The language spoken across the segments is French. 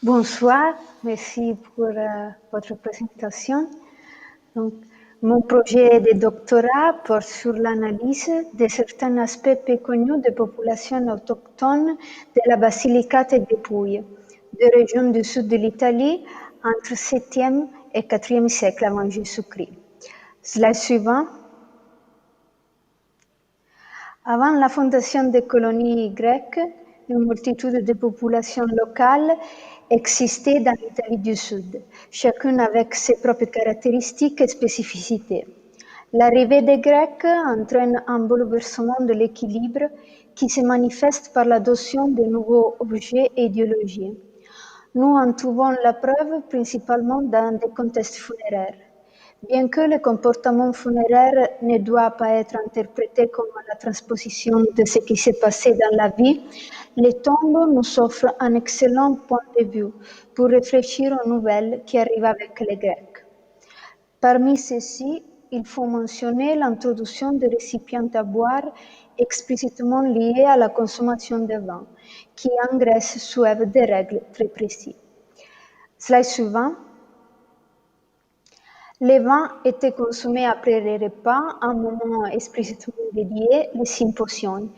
Bonsoir, merci pour votre présentation. Donc, mon projet de doctorat porte sur l'analyse de certains aspects peu connus des populations autochtones de la Basilicate de Puy, deux régions du sud de l'Italie entre 7e et 4e siècle avant Jésus-Christ. Slide suivant. Avant la fondation des colonies grecques, une multitude de populations locales existait dans l'Italie du Sud, chacune avec ses propres caractéristiques et spécificités. L'arrivée des Grecs entraîne un bouleversement de l'équilibre qui se manifeste par l'adoption de nouveaux objets et idéologies. Nous en trouvons la preuve principalement dans des contextes funéraires. Bien que le comportement funéraire ne doit pas être interprété comme la transposition de ce qui s'est passé dans la vie, les tombes nous offrent un excellent point de vue pour réfléchir aux nouvelles qui arrivent avec les Grecs. Parmi ceux-ci, il faut mentionner l'introduction de récipients à boire explicitement liés à la consommation de vin, qui en Grèce suivent des règles très précises. Slide suivant. Les vins étaient consommés après les repas, un moment explicitement dédié, le symposium.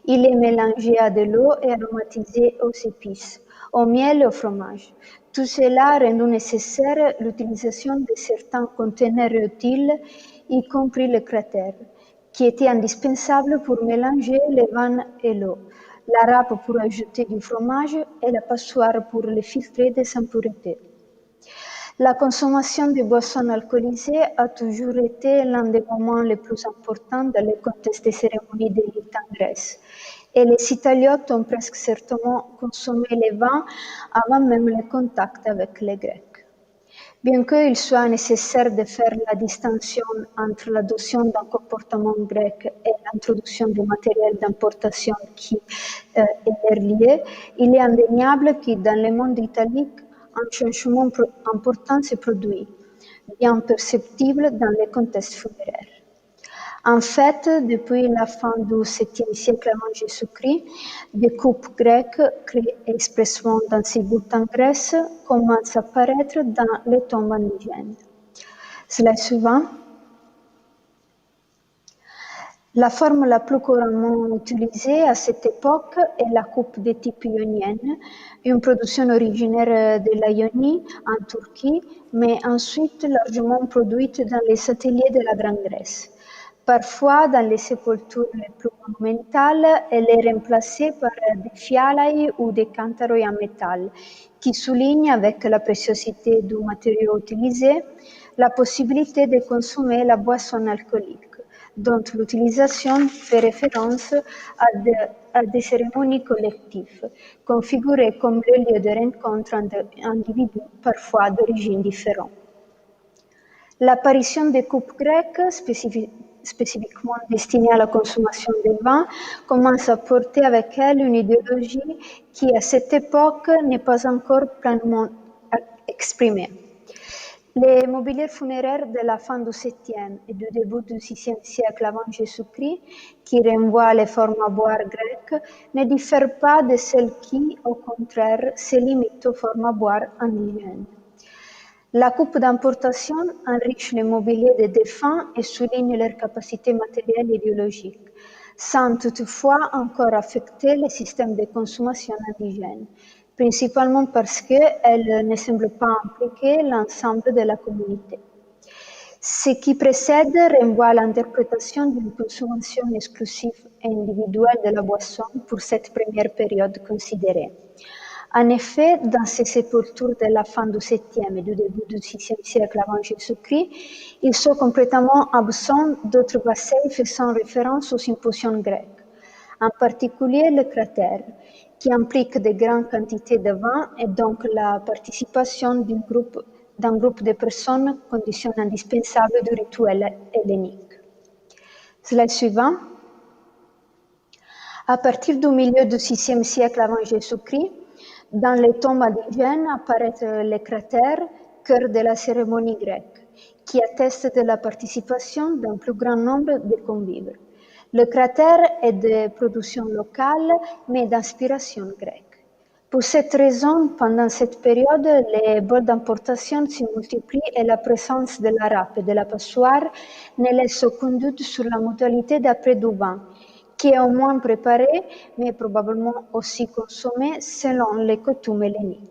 Il est mélangé à de l'eau et aromatisé aux épices, au miel et au fromage. Tout cela rend nécessaire l'utilisation de certains conteneurs utiles, y compris le cratère, qui était indispensable pour mélanger les vins et l'eau, la râpe pour ajouter du fromage et la passoire pour les filtrer des impuretés. La consommation de boissons alcoolisées a toujours été l'un des moments les plus importants dans le contexte des cérémonies de rite en Grèce. Et les Italiotes ont presque certainement consommé les vins avant même le contact avec les Grecs. Bien qu'il soit nécessaire de faire la distinction entre l'adoption d'un comportement grec et l'introduction du matériel d'importation qui est lié, il est indéniable que dans le monde italique, un changement important se produit, bien perceptible dans le contexte funéraire. En fait, depuis la fin du 7e siècle avant Jésus-Christ, des coupes grecques créées expressément dans ces buts en Grèce commencent à apparaître dans les tombes indigènes. Slide suivant. La forme la plus couramment utilisée à cette époque est la coupe de type ionienne, une production originaire de l'Ionie en Turquie, mais ensuite largement produite dans les ateliers de la Grande Grèce. Parfois, dans les sépultures les plus monumentales, elle est remplacée par des fialae ou des cantaroi en métal, qui soulignent avec la préciosité du matériau utilisé la possibilité de consommer la boisson alcoolique, dont l'utilisation fait référence à des cérémonies collectives, configurées comme le lieu de rencontre entre individus parfois d'origines différentes. L'apparition des coupes grecques, spécifiquement destinées à la consommation de vin, commence à porter avec elle une idéologie qui, à cette époque, n'est pas encore pleinement exprimée. Les mobiliers funéraires de la fin du 7e et du début du 6e siècle avant Jésus-Christ, qui renvoient les formes à boire grecques, ne diffèrent pas de celles qui, au contraire, se limitent aux formes à boire indigènes. La coupe d'importation enrichit le mobilier des défunts et souligne leur capacité matérielle et biologique, sans toutefois encore affecter le système de consommation indigène, principalement parce qu'elle ne semble pas impliquer l'ensemble de la communauté. Ce qui précède renvoie à l'interprétation d'une consommation exclusive et individuelle de la boisson pour cette première période considérée. En effet, dans ces sépultures de la fin du 7e et du début du 6e siècle avant Jésus-Christ, ils sont complètement absents d'autres passés faisant référence aux symposiums grecs, en particulier le cratère, qui implique de grandes quantités de vin et donc la participation d'un groupe de personnes, condition indispensable du rituel hellénique. Slide suivant. À partir du milieu du 6e siècle avant Jésus-Christ, dans les tombes indigènes apparaissent les cratères, cœur de la cérémonie grecque, qui attestent de la participation d'un plus grand nombre de convives. Le cratère est de production locale, mais d'inspiration grecque. Pour cette raison, pendant cette période, les vols d'importation se multiplient et la présence de la râpe et de la passoire ne laisse aucun doute sur la modalité d'après du vin, qui est au moins préparé, mais probablement aussi consommé selon les coutumes helléniques.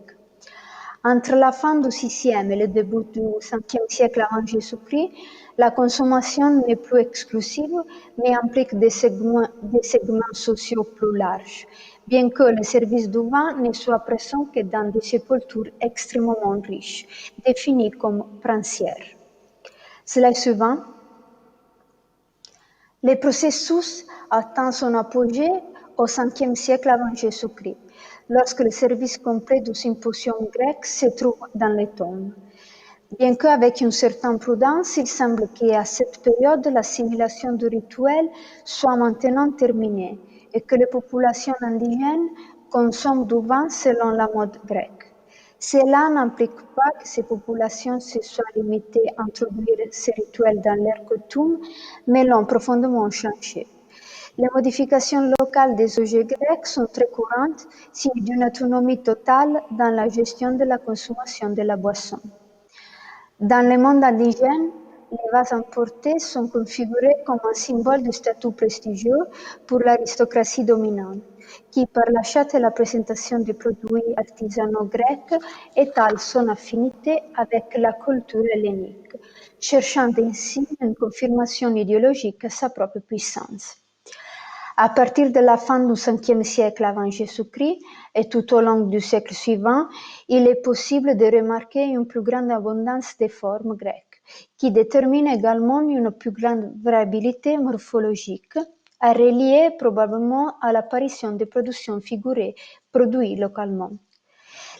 Entre la fin du VIe et le début du Ve siècle avant Jésus-Christ, la consommation n'est plus exclusive, mais implique des segments sociaux plus larges, bien que le service du vin ne soit présent que dans des sépultures extrêmement riches, définies comme princières. Slide suivant. Le processus atteint son apogée au Ve siècle avant Jésus-Christ, lorsque le service complet du symposium grec se trouve dans les tombes. Bien qu'avec une certaine prudence, il semble qu'à cette période, l'assimilation du rituel soit maintenant terminée et que les populations indigènes consomment du vin selon la mode grecque. Cela n'implique pas que ces populations se soient limitées à introduire ces rituels dans leurs coutumes, mais l'ont profondément changé. Les modifications locales des objets grecs sont très courantes, signe d'une autonomie totale dans la gestion de la consommation de la boisson. Dans le monde indigène, les vases importés sont configurés comme un symbole de statut prestigieux pour l'aristocratie dominante, qui, par l'achat et la présentation de produits artisanaux grecs, étale son affinité avec la culture hellénique, cherchant ainsi une confirmation idéologique à sa propre puissance. À partir de la fin du Ve siècle avant Jésus-Christ et tout au long du siècle suivant, il est possible de remarquer une plus grande abondance des formes grecques, qui détermine également une plus grande variabilité morphologique, à relier probablement à l'apparition de productions figurées produites localement.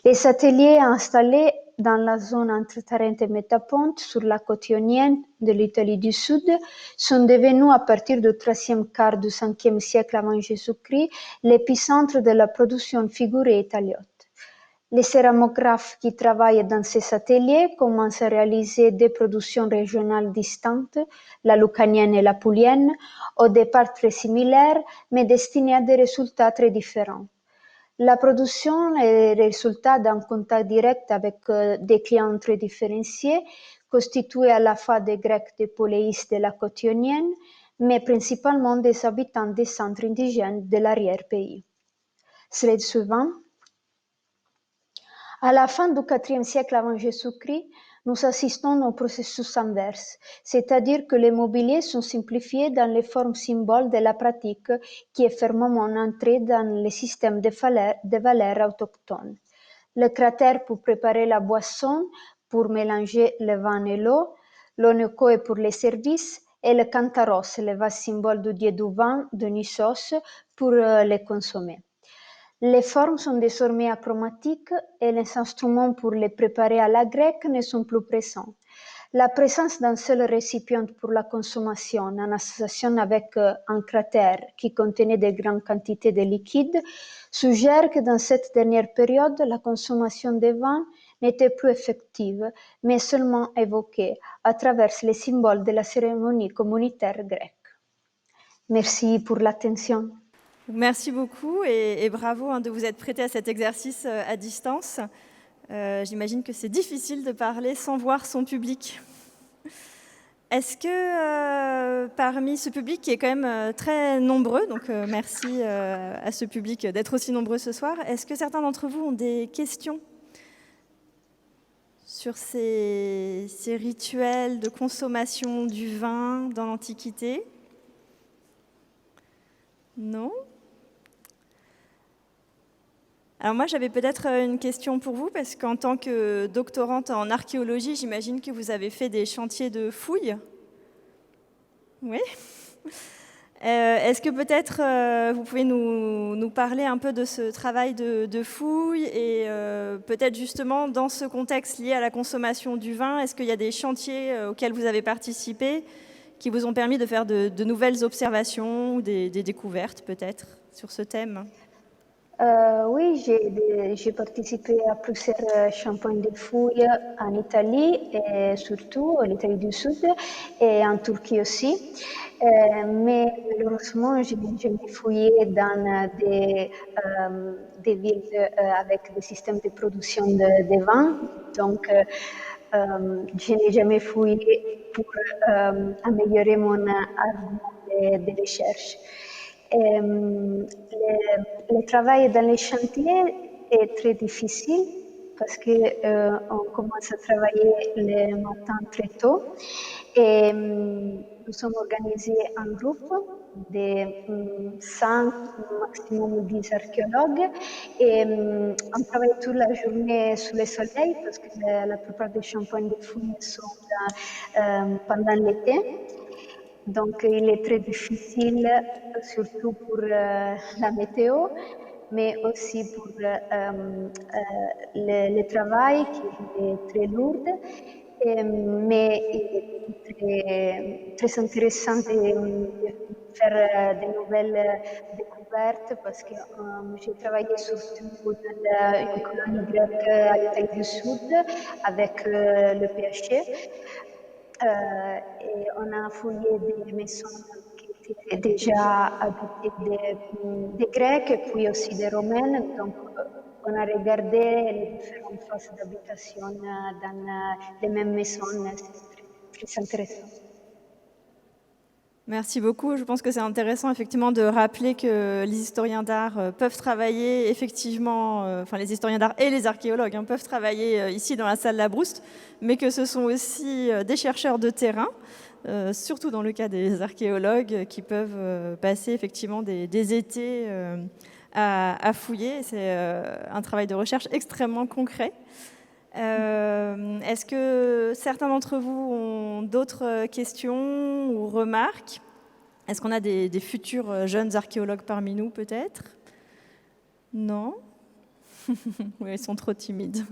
Les ateliers installés dans la zone entre Tarente et Métaponte, sur la côte ionienne de l'Italie du Sud, sont devenus à partir du troisième quart du Ve siècle avant Jésus-Christ l'épicentre de la production figurée italiote. Les céramographes qui travaillent dans ces ateliers commencent à réaliser des productions régionales distinctes, la lucanienne et la pulienne, au départ très similaires, mais destinées à des résultats très différents. La production est le résultat d'un contact direct avec des clients très différenciés, constitués à la fois des Grecs des poléis de la côte ionienne, mais principalement des habitants des centres indigènes de l'arrière-pays. Slide suivant. À la fin du IVe siècle avant Jésus-Christ, nous assistons au processus inverse, c'est-à-dire que les mobiliers sont simplifiés dans les formes symboles de la pratique qui est fermement entrée dans les systèmes de valeurs autochtones. Le cratère pour préparer la boisson, pour mélanger le vin et l'eau, l'onokoe pour les services, et le kantaros, le vase symbole du dieu du vin, Dionysos, pour les consommer. Les formes sont désormais achromatiques et les instruments pour les préparer à la grecque ne sont plus présents. La présence d'un seul récipient pour la consommation en association avec un cratère qui contenait de grandes quantités de liquide suggère que dans cette dernière période, la consommation de vin n'était plus effective, mais seulement évoquée à travers les symboles de la cérémonie communautaire grecque. Merci pour l'attention. Merci beaucoup et bravo de vous être prêté à cet exercice à distance. J'imagine que c'est difficile de parler sans voir son public. Est-ce que parmi ce public qui est quand même très nombreux, donc merci à ce public d'être aussi nombreux ce soir, est-ce que certains d'entre vous ont des questions sur ces rituels de consommation du vin dans l'Antiquité? Non ? Alors moi, j'avais peut-être une question pour vous, parce qu'en tant que doctorante en archéologie, j'imagine que vous avez fait des chantiers de fouilles. Oui. Est-ce que peut-être vous pouvez nous parler un peu de ce travail de fouille et peut-être justement dans ce contexte lié à la consommation du vin, est-ce qu'il y a des chantiers auxquels vous avez participé qui vous ont permis de faire de nouvelles observations ou des découvertes peut-être sur ce thème ? Oui, j'ai participé à plusieurs campagnes de fouilles en Italie, et surtout en Italie du Sud et en Turquie aussi. Mais malheureusement, je n'ai jamais fouillé dans des villes avec des systèmes de production de vin. Donc, je n'ai jamais fouillé pour améliorer mon argument de recherche. Le travail dans les chantiers est très difficile parce que on commence à travailler le matin très tôt et nous sommes organisés en groupe de 5, maximum 10 archéologues et on travaille toute la journée sous le soleil parce que la plupart des campagnes de fouilles sont pendant l'été. Donc, il est très difficile, surtout pour la météo, mais aussi pour le travail qui est très lourd, mais il est très intéressant de faire de nouvelles découvertes parce que j'ai travaillé surtout dans une colonie grecque à l'Italie du Sud avec le PHE. Et on a fouillé des maisons qui étaient déjà habitées des Grecs et puis aussi des Romaines. Donc, on a regardé les différentes phases d'habitation dans les mêmes maisons. C'est très intéressant. Merci beaucoup. Je pense que c'est intéressant effectivement de rappeler que les historiens d'art peuvent travailler effectivement, enfin les historiens d'art et les archéologues peuvent travailler ici dans la salle Labrouste, mais que ce sont aussi des chercheurs de terrain, surtout dans le cas des archéologues, qui peuvent passer effectivement des étés à fouiller. C'est un travail de recherche extrêmement concret. Est-ce que certains d'entre vous ont d'autres questions ou remarques? Est-ce qu'on a des futurs jeunes archéologues parmi nous, peut-être? Non? Oui, ils sont trop timides.